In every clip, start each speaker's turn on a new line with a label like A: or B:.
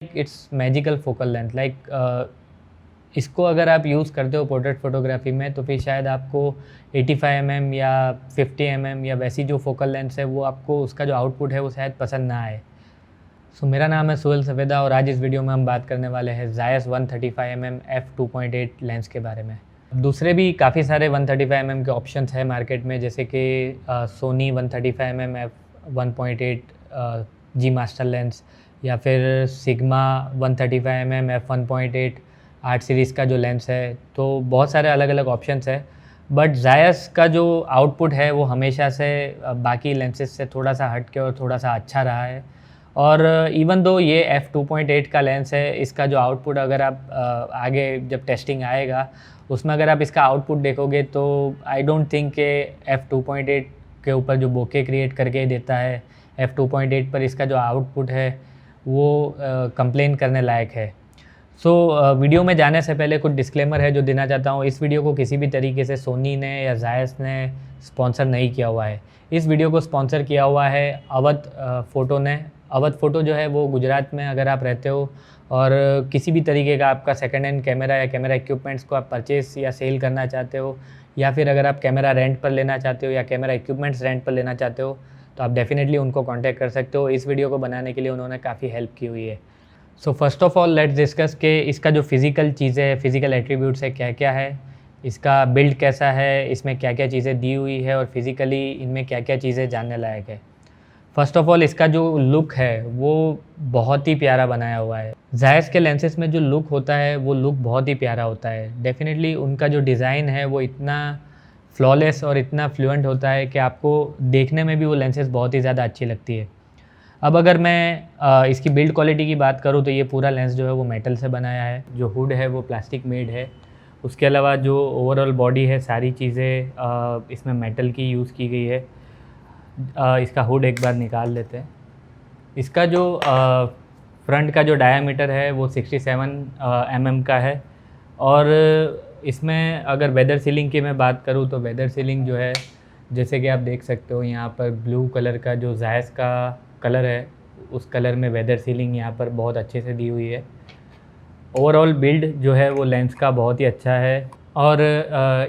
A: It's magical focal length इसको अगर आप यूज़ करते हो पोर्ट्रेट फ़ोटोग्राफ़ी में तो फिर शायद आपको 85 mm या 50 mm या वैसी जो फोकल लेंथ है वो आपको उसका जो आउटपुट है वो शायद पसंद ना आए। मेरा नाम है सोहेल सफ़ेदा और आज इस वीडियो में हम बात करने वाले हैं ज़ायस 135 mm f2.8 लेंस के बारे में। दूसरे भी काफ़ी सारे 135 mm के ऑप्शंस हैं मार्केट में, जैसे कि सोनी 135 mm f1.8 जी मास्टर लेंस या फिर sigma 135 mm f1.8 art series का जो लेंस है। तो बहुत सारे अलग अलग ऑप्शंस है, बट ज़ायस का जो आउटपुट है वो हमेशा से बाकी लेंसेज से थोड़ा सा हट के और थोड़ा सा अच्छा रहा है। और इवन दो ये f2.8 का लेंस है, इसका जो आउटपुट अगर आप आगे जब टेस्टिंग आएगा उसमें अगर आप इसका आउटपुट देखोगे तो आई डोंट थिंक कि f2.8 के ऊपर जो बोके क्रिएट करके देता है, f2.8 पर इसका जो आउटपुट है वो कंप्लेन करने लायक है। वीडियो में जाने से पहले कुछ डिस्क्लेमर है जो देना चाहता हूँ। इस वीडियो को किसी भी तरीके से सोनी ने या ज़ायस ने स्पॉन्सर नहीं किया हुआ है। इस वीडियो को स्पॉन्सर किया हुआ है अवध फ़ोटो ने। अवध फ़ोटो जो है वो गुजरात में अगर आप रहते हो और किसी भी तरीके का आपका सेकेंड हैंड कैमरा या कैमरा इक्विपमेंट्स को आप परचेस या सेल करना चाहते हो, या फिर अगर आप कैमरा रेंट पर लेना चाहते हो या कैमरा इक्विपमेंट्स रेंट पर लेना चाहते हो, तो आप डेफिनेटली उनको कॉन्टैक्ट कर सकते हो। इस वीडियो को बनाने के लिए उन्होंने काफ़ी हेल्प की हुई है। First of all let's discuss कि इसका जो फ़िज़िकल चीज़ें, फ़िज़िकल एट्रीब्यूट्स है क्या क्या है, इसका बिल्ड कैसा है, इसमें क्या क्या चीज़ें दी हुई है और फिज़िकली इनमें क्या क्या चीज़ें जानने लायक है। फ़र्स्ट ऑफ़ ऑल इसका जो लुक है वो बहुत ही प्यारा बनाया हुआ है। ज़ायस के लेंसेज में जो लुक होता है वो लुक बहुत ही प्यारा होता है। डेफ़िनेटली उनका जो डिज़ाइन है वो इतना फ्लॉलेस और इतना फ्लुएंट होता है कि आपको देखने में भी वो लेंसेज बहुत ही ज़्यादा अच्छी लगती है। अब अगर मैं इसकी बिल्ड क्वालिटी की बात करूँ तो ये पूरा लेंस जो है वो मेटल से बनाया है, जो हुड है वो प्लास्टिक मेड है। उसके अलावा जो ओवरऑल बॉडी है सारी चीज़ें इसमें मेटल की यूज़ की गई है। इसका हुड एक बार निकाल लेते हैं। इसका जो फ्रंट का जो डायामीटर है वो 67 mm का है। और इसमें अगर वेदर सीलिंग की मैं बात करूँ तो वेदर सीलिंग जो है, जैसे कि आप देख सकते हो यहाँ पर ब्लू कलर का जो ज़ायस का कलर है उस कलर में वेदर सीलिंग यहाँ पर बहुत अच्छे से दी हुई है। ओवरऑल बिल्ड जो है वो लेंस का बहुत ही अच्छा है। और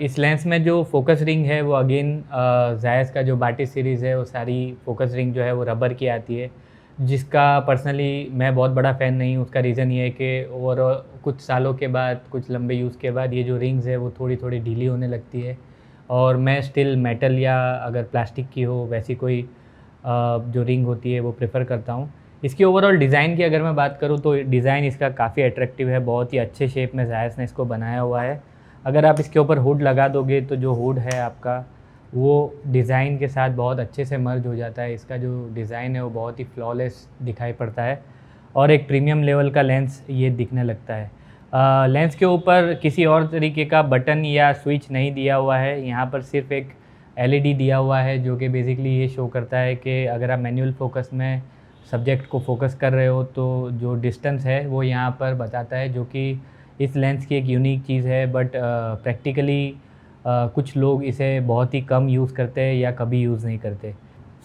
A: इस लेंस में जो फोकस रिंग है वो अगेन ज़ायस का जो बाटिस सीरीज़ है वो सारी फोकस रिंग जो है वो रबर की आती है, जिसका पर्सनली मैं बहुत बड़ा फ़ैन नहीं हूँ। उसका रीज़न ये है कि ओवरऑल कुछ सालों के बाद, कुछ लंबे यूज़ के बाद ये जो रिंग्स है वो थोड़ी थोड़ी ढीली होने लगती है, और मैं स्टिल मेटल या अगर प्लास्टिक की हो वैसी कोई जो रिंग होती है वो प्रेफर करता हूँ। इसकी ओवरऑल डिज़ाइन की अगर मैं बात करूँ तो डिज़ाइन इसका काफ़ी अट्रैक्टिव है, बहुत ही अच्छे शेप में ज़ायस ने इसको बनाया हुआ है। अगर आप इसके ऊपर हुड लगा दोगे तो जो हुड है आपका वो डिज़ाइन के साथ बहुत अच्छे से मर्ज हो जाता है। इसका जो डिज़ाइन है वो बहुत ही फ्लॉलेस दिखाई पड़ता है और एक प्रीमियम लेवल का लेंस ये दिखने लगता है। लेंस के ऊपर किसी और तरीके का बटन या स्विच नहीं दिया हुआ है, यहाँ पर सिर्फ एक एलईडी दिया हुआ है जो कि बेसिकली ये शो करता है कि अगर आप मैनुअल फोकस में सब्जेक्ट को फोकस कर रहे हो तो जो डिस्टेंस है वो यहाँ पर बताता है, जो कि इस लेंस की एक यूनिक चीज़ है। बट प्रैक्टिकली कुछ लोग इसे बहुत ही कम यूज़ करते हैं या कभी यूज़ नहीं करते।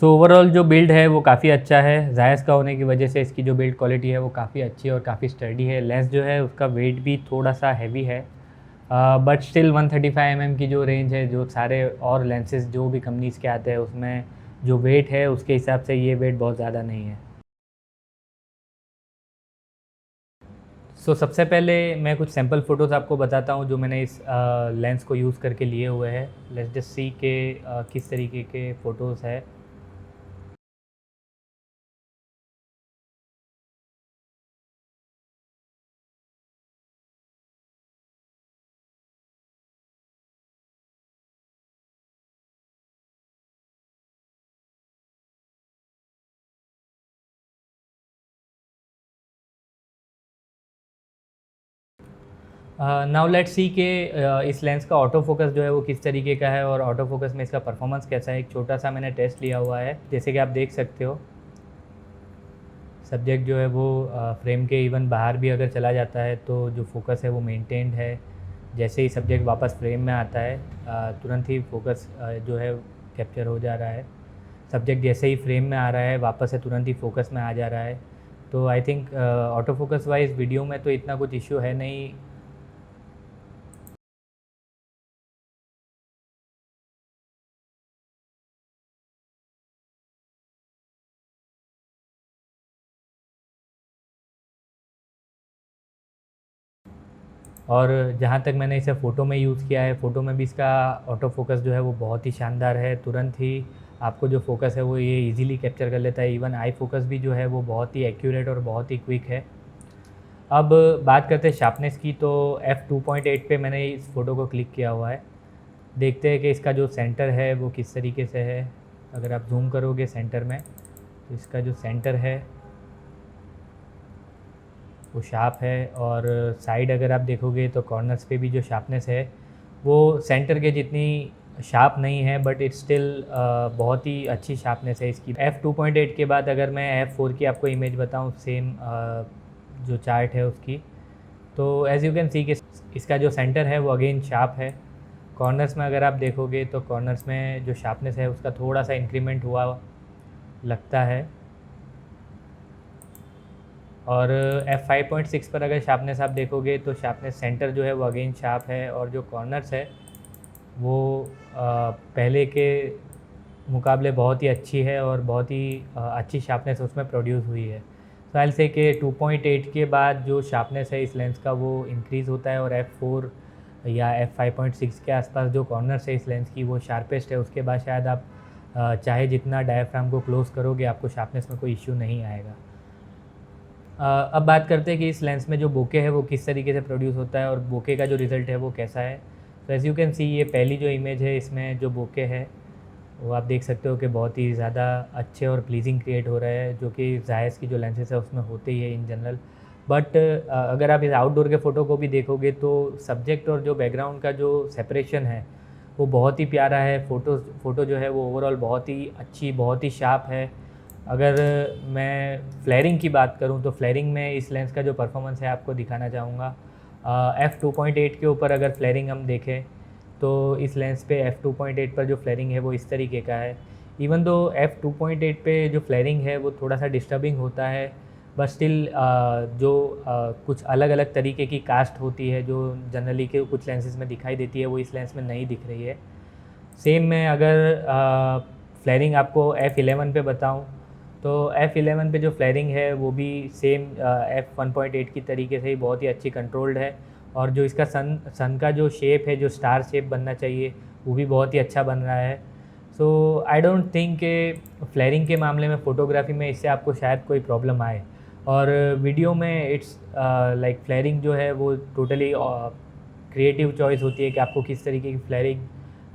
A: ओवरऑल जो बिल्ड है वो काफ़ी अच्छा है। ज़ायस का होने की वजह से इसकी जो बिल्ड क्वालिटी है वो काफ़ी अच्छी है और काफ़ी स्टडी है। लेंस जो है उसका वेट भी थोड़ा सा हैवी है, बट स्टिल 135 mm की जो रेंज है, जो सारे और लेंसेज जो भी कंपनीज़ के आते हैं उसमें जो वेट है उसके हिसाब से ये वेट बहुत ज़्यादा नहीं है। सबसे पहले मैं कुछ सैम्पल फ़ोटोज़ आपको बताता हूँ जो मैंने इस लेंस को यूज़ करके लिए हुए हैं। लेट्स जस्ट सी के किस तरीके के फ़ोटोज़ है। नाउ लेट्स सी के इस लेंस का ऑटो फोकस जो है वो किस तरीके का है और ऑटो फोकस में इसका परफॉर्मेंस कैसा है। एक छोटा सा मैंने टेस्ट लिया हुआ है। जैसे कि आप देख सकते हो सब्जेक्ट जो है वो फ्रेम के इवन बाहर भी अगर चला जाता है तो जो फोकस है वो मेंटेन्ड है। जैसे ही सब्जेक्ट वापस फ्रेम में आता है तुरंत ही फोकस जो है कैप्चर हो जा रहा है। सब्जेक्ट जैसे ही फ्रेम में आ रहा है वापस से तुरंत ही फोकस में आ जा रहा है। तो I think auto focus wise video में तो इतना कुछ इश्यू है नहीं। और जहाँ तक मैंने इसे फ़ोटो में यूज़ किया है, फ़ोटो में भी इसका ऑटो फोकस जो है वो बहुत ही शानदार है। तुरंत ही आपको जो फोकस है वो ये इजीली कैप्चर कर लेता है। इवन आई फोकस भी जो है वो बहुत ही एक्यूरेट और बहुत ही क्विक है। अब बात करते हैं शार्पनेस की, तो f2.8 पे मैंने इस फ़ोटो को क्लिक किया हुआ है। देखते हैं कि इसका जो सेंटर है वो किस तरीके से है। अगर आप जूम करोगे सेंटर में तो इसका जो सेंटर है वो शार्प है, और साइड अगर आप देखोगे तो कॉर्नर्स पे भी जो शार्पनेस है वो सेंटर के जितनी शार्प नहीं है, बट इट्स स्टिल बहुत ही अच्छी शार्पनेस है इसकी। f2.8 के बाद अगर मैं f4 की आपको इमेज बताऊं, सेम जो चार्ट है उसकी, तो एज़ यू कैन सी कि इसका जो सेंटर है वो अगेन शार्प है। कॉर्नर्स में अगर आप देखोगे तो कॉर्नर्स में जो शार्पनेस है उसका थोड़ा सा इंक्रीमेंट हुआ लगता है। और f5.6 पर अगर शार्पनेस आप देखोगे तो शार्पनेस सेंटर जो है वो अगेन शार्प है, और जो कॉर्नर्स है वो पहले के मुकाबले बहुत ही अच्छी है और बहुत ही अच्छी शार्पनेस उसमें प्रोड्यूस हुई है। तो आई विल से कि 2.8 के बाद जो शार्पनेस है इस लेंस का वो इंक्रीज़ होता है, और f4 या f5.6 के आसपास जो कॉर्नर्स है इस लेंस की वो शार्पेस्ट है। उसके बाद शायद आप चाहे जितना डायफ्राम को क्लोज़ करोगे आपको शार्पनेस में कोई इश्यू नहीं आएगा। अब बात करते हैं कि इस लेंस में जो बोके है वो किस तरीके से प्रोड्यूस होता है और बोके का जो रिज़ल्ट है वो कैसा है। तो एज़ यू कैन सी ये पहली जो इमेज है इसमें जो बोके है वो आप देख सकते हो कि बहुत ही ज़्यादा अच्छे और प्लीजिंग क्रिएट हो रहा है, जो कि ज़ायस की जो लेंसेज है उसमें होते ही है इन जनरल। बट अगर आप इस आउटडोर के फ़ोटो को भी देखोगे तो सब्जेक्ट और जो बैकग्राउंड का जो सेपरेशन है वो बहुत ही प्यारा है। फ़ोटो जो है वो ओवरऑल बहुत ही अच्छी, बहुत ही शार्प है। अगर मैं फ्लेयरिंग की बात करूं तो फ्लेयरिंग में इस लेंस का जो परफॉर्मेंस है आपको दिखाना चाहूँगा। f2.8 के ऊपर अगर फ्लेयरिंग हम देखें तो इस लेंस पे f2.8 पर जो फ्लेयरिंग है वो इस तरीके का है। इवन दो f2.8 पे जो फ्लेयरिंग है वो थोड़ा सा डिस्टर्बिंग होता है, बट स्टिल कुछ अलग अलग तरीके की कास्ट होती है जो जनरली के कुछ लेंसेज में दिखाई देती है, वो इस लेंस में नहीं दिख रही है। सेम मैं अगर फ्लेयरिंग आपको f11 पे बताऊं तो f11 पे जो फ्लेयरिंग है वो भी सेम f1.8 की तरीके से ही बहुत ही अच्छी कंट्रोल्ड है, और जो इसका सन का जो शेप है, जो स्टार शेप बनना चाहिए वो भी बहुत ही अच्छा बन रहा है। सो आई डोंट थिंक कि फ्लेयरिंग के मामले में फ़ोटोग्राफी में इससे आपको शायद कोई प्रॉब्लम आए। और वीडियो में इट्स लाइक फ्लेयरिंग जो है वो टोटली क्रिएटिव चॉइस होती है कि आपको किस तरीके की फ्लेयरिंग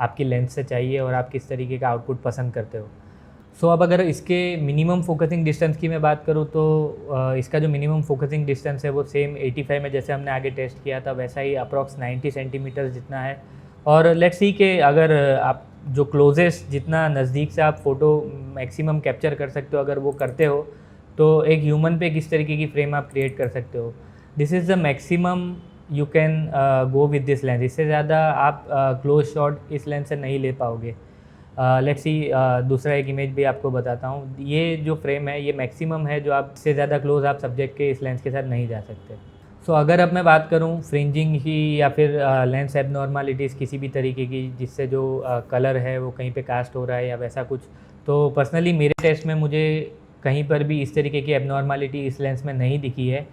A: आपकी लेंस से चाहिए और आप किस तरीके का आउटपुट पसंद करते हो। सो अब अगर इसके मिनिमम फोकसिंग डिस्टेंस की मैं बात करूँ तो इसका जो मिनिमम फोकसिंग डिस्टेंस है वो सेम 85 में जैसे हमने आगे टेस्ट किया था वैसा ही अप्रॉक्स 90 सेंटीमीटर जितना है। और लेट्स सी कि अगर आप जो क्लोजेस्ट जितना नज़दीक से आप फ़ोटो मैक्सिमम कैप्चर कर सकते हो अगर वो करते हो तो एक ह्यूमन पे किस तरीके की फ्रेम आप क्रिएट कर सकते हो। This is the maximum you can go with this lens. इससे ज़्यादा आप क्लोज शॉट इस लेंस से नहीं ले पाओगे। लेट्स सी दूसरा एक इमेज भी आपको बताता हूँ। ये जो फ्रेम है ये मैक्सिमम है, जो आप से ज़्यादा क्लोज आप सब्जेक्ट के इस लेंस के साथ नहीं जा सकते। सो अगर अब मैं बात करूँ फ्रिंजिंग की या फिर लेंस एबनॉर्मलिटीज़ किसी भी तरीके की जिससे जो कलर है वो कहीं पे कास्ट हो रहा है या वैसा कुछ, तो पर्सनली मेरे टेस्ट में मुझे कहीं पर भी इस तरीके की एबनॉर्मलिटी इस लेंस में नहीं दिखी है।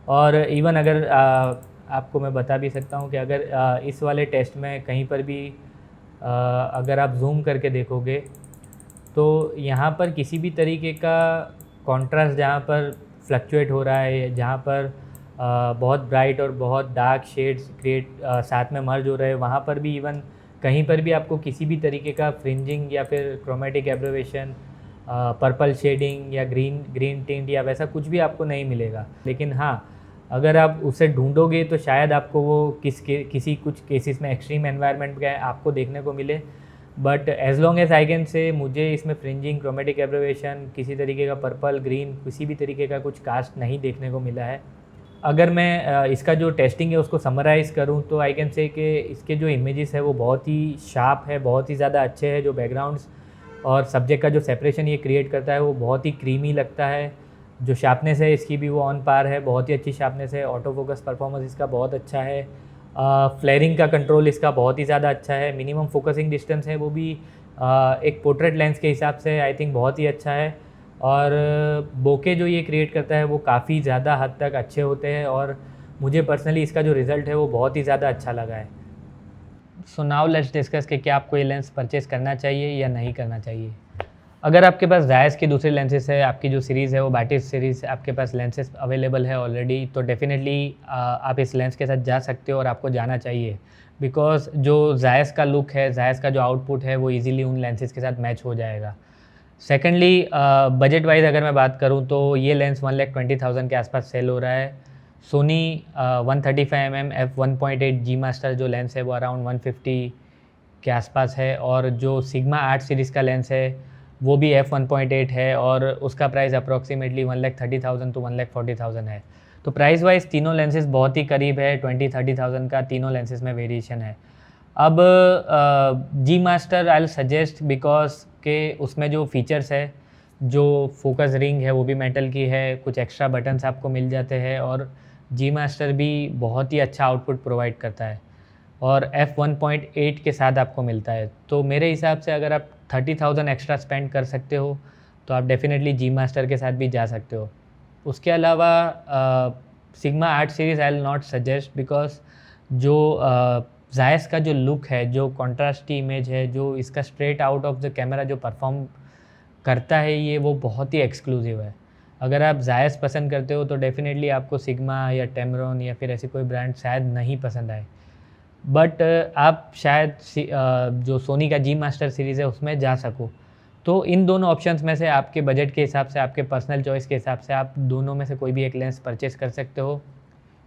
A: और इवन अगर आपको मैं बता भी सकता हूँ कि अगर इस वाले टेस्ट में कहीं पर भी अगर आप जूम करके देखोगे तो यहाँ पर किसी भी तरीके का कॉन्ट्रास्ट जहाँ पर फ्लक्चुएट हो रहा है, जहाँ पर बहुत ब्राइट और बहुत डार्क शेड्स क्रिएट साथ में मर्ज हो रहे हैं, वहाँ पर भी इवन कहीं पर भी आपको किसी भी तरीके का फ्रिंजिंग या फिर क्रोमेटिक एब्रेवेशन, पर्पल शेडिंग या ग्रीन टिंट या वैसा कुछ भी आपको नहीं मिलेगा। लेकिन हाँ, अगर आप उसे ढूंढोगे तो शायद आपको वो किसी कुछ केसेस में एक्सट्रीम एनवायरनमेंट का आपको देखने को मिले। But as long as I can say मुझे इसमें फ्रिंजिंग, क्रोमेटिक एब्रेवेशन, किसी तरीके का पर्पल, ग्रीन, किसी भी तरीके का कुछ कास्ट नहीं देखने को मिला है। अगर मैं इसका जो टेस्टिंग है उसको समराइज़ करूं तो आई कैन से कि इसके जो इमेजेस है वो बहुत ही शार्प है, बहुत ही ज़्यादा अच्छे हैं। जो बैकग्राउंड्स और सब्जेक्ट का जो सेपरेशन ये क्रिएट करता है वो बहुत ही क्रीमी लगता है। जो शार्पनेस है इसकी भी वो ऑन पार है, बहुत ही अच्छी शार्पनेस है। ऑटो फोकस परफॉर्मेंस इसका बहुत अच्छा है। फ्लेयरिंग का कंट्रोल इसका बहुत ही ज़्यादा अच्छा है। मिनिमम फोकसिंग डिस्टेंस है वो भी एक पोर्ट्रेट लेंस के हिसाब से आई थिंक बहुत ही अच्छा है। और बोके जो ये क्रिएट करता है वो काफ़ी ज़्यादा हद तक अच्छे होते हैं, और मुझे पर्सनली इसका जो रिज़ल्ट है वो बहुत ही ज़्यादा अच्छा लगा है। सो नाउ लेट्स डिस्कस कि क्या आपको ये लेंस परचेस करना चाहिए या नहीं करना चाहिए। अगर आपके पास जायज़ की दूसरी लेंसेज है, आपकी जो सीरीज़ है वो बैटिस सीरीज़, आपके पास लेंसेज अवेलेबल है ऑलरेडी, तो डेफिनेटली आप इस लेंस के साथ जा सकते हो और आपको जाना चाहिए। बिकॉज जो जायज़ का लुक है, जायज़ का जो आउटपुट है वो इजीली उन लेंसेज के साथ मैच हो जाएगा। सेकेंडली बजट वाइज अगर मैं बात करूँ तो ये लेंस 1,20,000 के आसपास सेल हो रहा है। सोनी 135mm f1.8 जी मास्टर जो लेंस है वो अराउंड 150 के आसपास है, और जो सिग्मा 8 सीरीज़ का लेंस है वो भी f1.8 है, और उसका प्राइस अप्रॉक्सीमेटली 1,30,000 to 1,40,000 है। तो प्राइस वाइज तीनों लेंसेज बहुत ही करीब है, 20-30,000 का तीनों लेंसेज में वेरिएशन है। अब जी master I will suggest because के उसमें जो फीचर्स है, जो फोकस रिंग है वो भी मेटल की है, कुछ एक्स्ट्रा बटन्स आपको मिल जाते हैं, और जी मास्टर भी बहुत ही अच्छा आउटपुट प्रोवाइड करता है और f1.8 के साथ आपको मिलता है। तो मेरे हिसाब से अगर आप 30,000 एक्स्ट्रा स्पेंड कर सकते हो तो आप डेफिनेटली जी मास्टर के साथ भी जा सकते हो। उसके अलावा sigma 8 series I will not suggest because जो जायज़ का जो लुक है, जो कॉन्ट्रास्टी इमेज है, जो इसका straight out of the camera जो परफॉर्म करता है ये, वो बहुत ही एक्सक्लूसिव है। अगर आप जायज़ पसंद करते हो तो डेफिनेटली आपको सिग्मा या टेमरॉन या फिर ऐसी कोई ब्रांड शायद नहीं पसंद आए, बट आप शायद जो सोनी का जी मास्टर सीरीज़ है उसमें जा सको। तो इन दोनों ऑप्शंस में से आपके बजट के हिसाब से, आपके पर्सनल चॉइस के हिसाब से आप दोनों में से कोई भी एक लेंस परचेस कर सकते हो,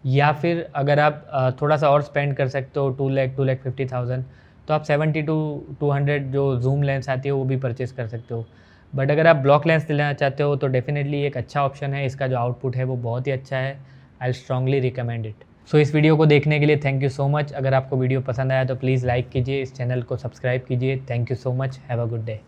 A: या फिर अगर आप थोड़ा सा और स्पेंड कर सकते हो 2,50,000 तो आप 70 to 200 जो जूम लेंस आती है वो भी परचेस कर सकते हो। बट अगर आप ब्लॉक लेंस लेना चाहते हो तो डेफिनेटली एक अच्छा ऑप्शन है, इसका जो आउटपुट है वो बहुत ही अच्छा है। I strongly recommend it. So इस वीडियो को देखने के लिए थैंक यू सो मच। अगर आपको वीडियो पसंद आया तो प्लीज़ लाइक कीजिए, इस चैनल को सब्सक्राइब कीजिए। Thank you so much, have a good day.